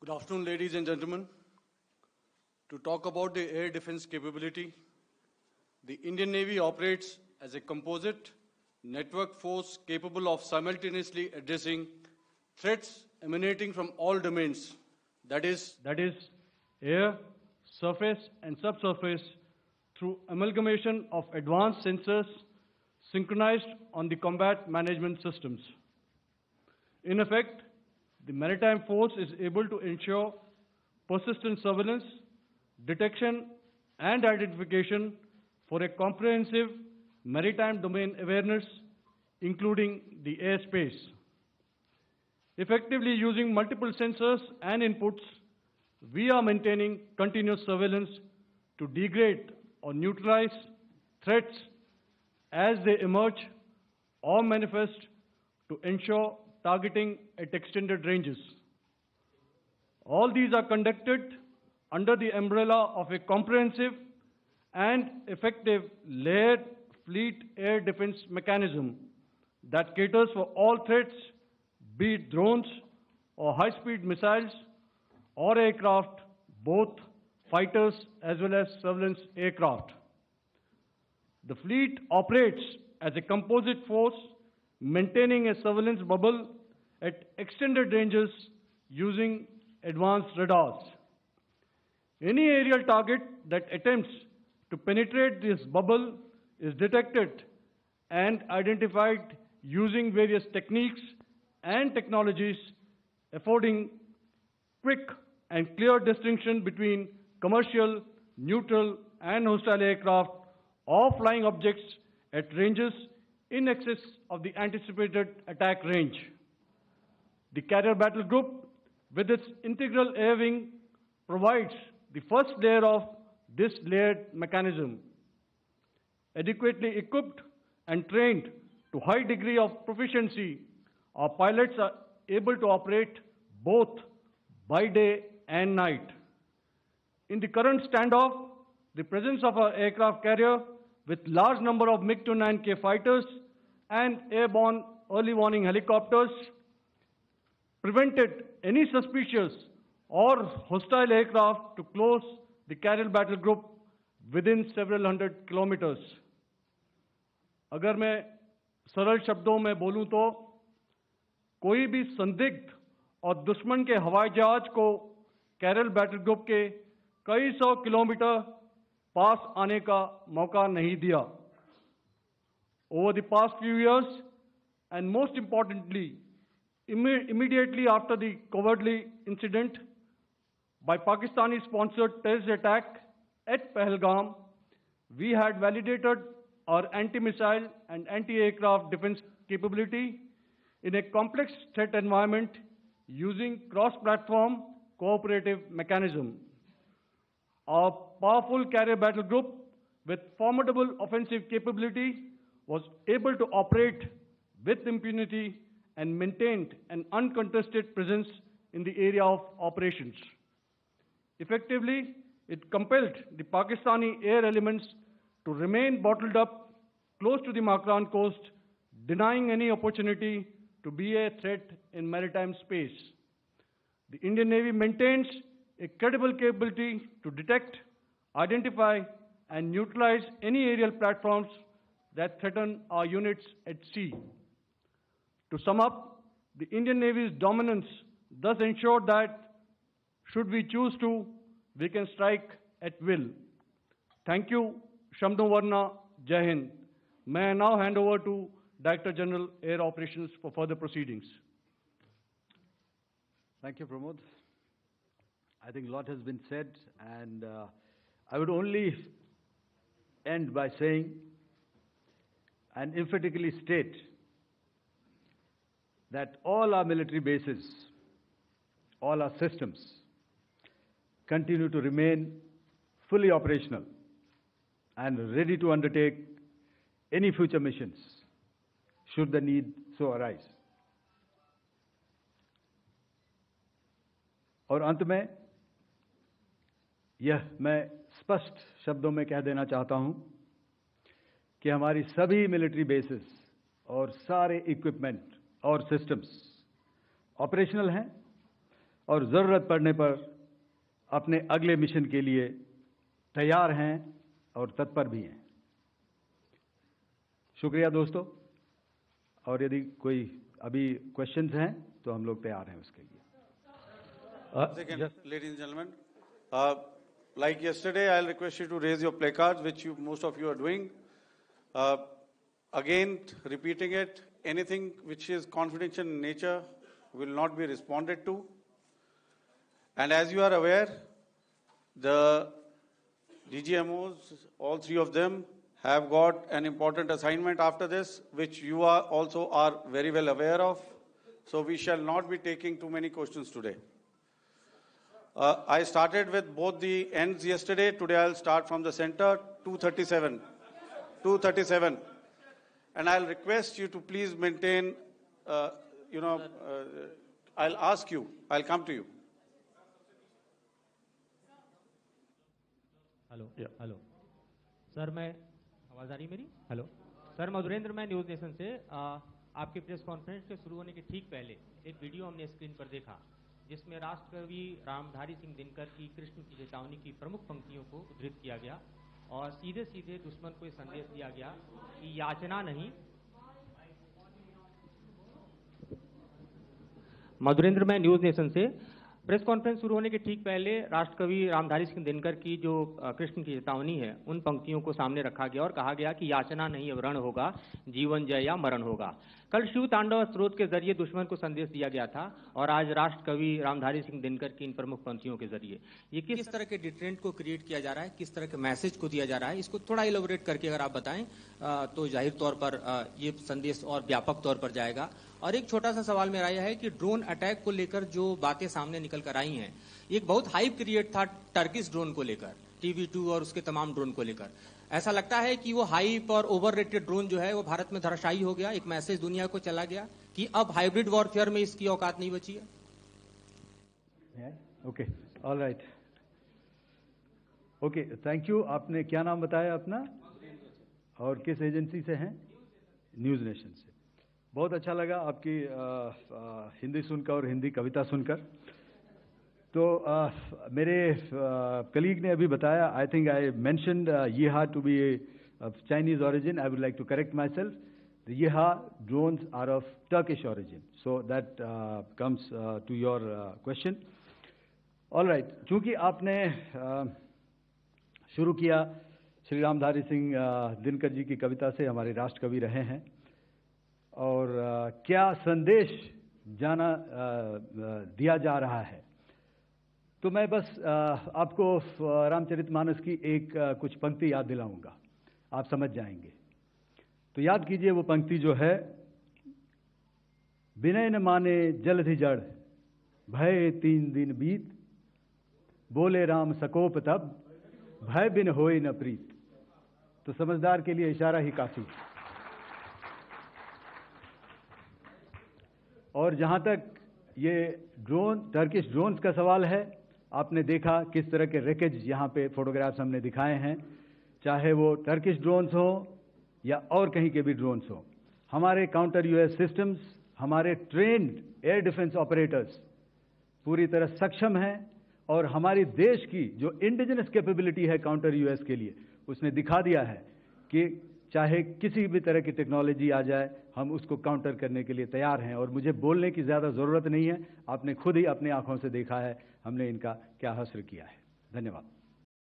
Good afternoon, ladies and gentlemen. To talk about the air defense capability, the Indian Navy operates as a composite network force capable of simultaneously addressing threats emanating from all domains, that is air, surface and subsurface, through amalgamation of advanced sensors synchronized on the combat management systems. In effect, the maritime force is able to ensure persistent surveillance, detection and identification for a comprehensive maritime domain awareness, including the airspace. Effectively using multiple sensors and inputs, we are maintaining continuous surveillance to degrade or neutralize threats as they emerge or manifest, to ensure targeting at extended ranges. All these are conducted under the umbrella of a comprehensive and effective layered fleet air defense mechanism that caters for all threats, be it drones or high-speed missiles or aircraft, both fighters as well as surveillance aircraft. The fleet operates as a composite force, maintaining a surveillance bubble at extended ranges using advanced radars. Any aerial target that attempts to penetrate this bubble is detected and identified using various techniques and technologies, affording quick and clear distinction between commercial, neutral, and hostile aircraft or flying objects at ranges in excess of the anticipated attack range. The Carrier Battle Group, with its integral air wing, provides the first layer of this layered mechanism. Adequately equipped and trained to high degree of proficiency, our pilots are able to operate both by day and night. In the current standoff, the presence of our aircraft carrier with large number of MiG-29K fighters and airborne early warning helicopters prevented any suspicious or hostile aircraft to close the Carrier Battle Group within several hundred kilometers. अगर मैं सरल शब्दों में बोलूं तो कोई भी संदिग्ध और दुश्मन के हवाई जहाज को कैरल बैटल ग्रुप के कई सौ किलोमीटर पास आने का मौका नहीं दिया. Over the past few years, and most importantly, immediately after the cowardly incident by Pakistani-sponsored terrorist attack at Pahalgam, we had validated our anti-missile and anti-aircraft defense capability in a complex threat environment using cross-platform cooperative mechanism. Our powerful carrier battle group with formidable offensive capability was able to operate with impunity and maintained an uncontested presence in the area of operations. Effectively, it compelled the Pakistani air elements to remain bottled up close to the Makran coast, denying any opportunity to be a threat in maritime space. The Indian Navy maintains a credible capability to detect, identify, and neutralize any aerial platforms that threaten our units at sea. To sum up, the Indian Navy's dominance thus ensured that, should we choose to, we can strike at will. Thank you. Shamdo Varna, Jai Hind. May I now hand over to Director General Air Operations for further proceedings. Thank you, Pramod. I think a lot has been said, and I would only end by saying and emphatically state that all our military bases, all our systems continue to remain fully operational and ready to undertake any future missions should the need so arise. और अंत में यह मैं स्पष्ट शब्दों में कह देना चाहता हूं कि हमारी सभी मिलिट्री बेसेस और सारे इक्विपमेंट और सिस्टम्स ऑपरेशनल हैं और ज़रूरत पड़ने पर अपने अगले मिशन के लिए तैयार हैं और तत्पर भी हैं। शुक्रिया दोस्तों, और यदि कोई अभी क्वेश्चंस हैं तो हम लोग तैयार हैं उसके लिए। Second, ladies and gentlemen, like yesterday, I'll request you to raise your placards, which most of you are doing. Again, repeating it, anything which is confidential in nature will not be responded to. And as you are aware, the DGMOs, all three of them, have got an important assignment after this, which you also are very well aware of. So we shall not be taking too many questions today. I started with both the ends yesterday. Today I'll start from the center, 237. 237. And I'll request you to please maintain, I'll ask you, I'll come to you. Hello sir, मैं आवाज़ आ रही मेरी? Hello sir, Madhurendra, मैं news nation से आपके press conference के शुरू होने के ठीक पहले एक वीडियो हमने स्क्रीन पर देखा, जिसमें राष्ट्रकवि रामधारी सिंह दिनकर की कृष्ण की चेतावनी की प्रमुख पंक्तियों को उद्धृत किया गया और सीधे सीधे दुश्मन को ये संदेश दिया गया कि याचना नहीं। मधुरेंद्र, मैं न्यूज़ नेशन से प्रेस कॉन्फ्रेंस शुरू होने के ठीक पहले राष्ट्रकवि रामधारी सिंह दिनकर की जो कृष्ण की चेतावनी है, उन पंक्तियों को सामने रखा गया और कहा गया कि याचना नहीं अब रण होगा, जीवन जय या मरण होगा। कल शिव तांडव स्रोत के जरिए दुश्मन को संदेश दिया गया था और आज राष्ट्रकवि रामधारी सिंह दिनकर की इन प्रमुख पंक्तियों के जरिए ये किस तरह के डिटेरेंट को क्रिएट किया जा रहा है, किस तरह के मैसेज को दिया जा रहा है, इसको थोड़ा इलेबोरेट करके अगर आप बताएं तो जाहिर तौर पर ये संदेश और व्यापक तौर पर जाएगा। और एक छोटा सा सवाल मेरा यह है कि ड्रोन अटैक को लेकर जो बातें सामने निकल कर आई हैं, एक बहुत हाइप क्रिएट था टर्किश ड्रोन को लेकर, TB2 और उसके तमाम ड्रोन को लेकर। ऐसा लगता है कि वो हाइप और ओवररेटेड ड्रोन जो है वो भारत में धराशायी हो गया, एक मैसेज दुनिया को चला गया कि अब हाइब्रिड वॉरफेयर में इसकी औकात नहीं बची है। Okay, all right, okay, thank you. आपने क्या नाम बताया अपना और किस एजेंसी से हैं? न्यूज़ नेशन से। बहुत अच्छा लगा आपकी हिंदी सुनकर और हिंदी कविता सुनकर। तो मेरे कलीग ने अभी बताया, I think I mentioned Yiha to be of Chinese origin. I would like to correct myself, the Yiha drones are of Turkish origin, so that comes to your question. All right, चूंकि आपने शुरू किया श्री रामधारी सिंह दिनकर जी की कविता से, हमारे राष्ट्रकवि रहे हैं, और क्या संदेश दिया जा रहा है, तो मैं बस आपको रामचरितमानस की एक कुछ पंक्ति याद दिलाऊंगा, आप समझ जाएंगे। तो याद कीजिए वो पंक्ति जो है, विनय न माने जलधि जड़, भय 3 दिन बीत, बोले राम सकोप तब, भय बिन होए न प्रीत। तो समझदार के लिए इशारा ही काफी। और जहां तक ये ड्रोन, टर्किश ड्रोन्स का सवाल है, आपने देखा किस तरह के रैकेज यहाँ पे फोटोग्राफ्स हमने दिखाए हैं, चाहे वो टर्किश ड्रोन्स हो या और कहीं के भी ड्रोन्स हो। हमारे काउंटर यूएस सिस्टम्स, हमारे ट्रेन्ड एयर डिफेंस ऑपरेटर्स पूरी तरह सक्षम हैं, और हमारी देश की जो इंडिजिनस कैपेबिलिटी है काउंटर यूएस के लिए, उसने दिखा दिया है कि चाहे किसी भी तरह की टेक्नोलॉजी आ जाए, हम उसको काउंटर करने के लिए तैयार हैं। और मुझे बोलने की ज़्यादा ज़रूरत नहीं है, आपने खुद ही अपनी आंखों से देखा है हमने इनका क्या हश्र किया है। धन्यवाद।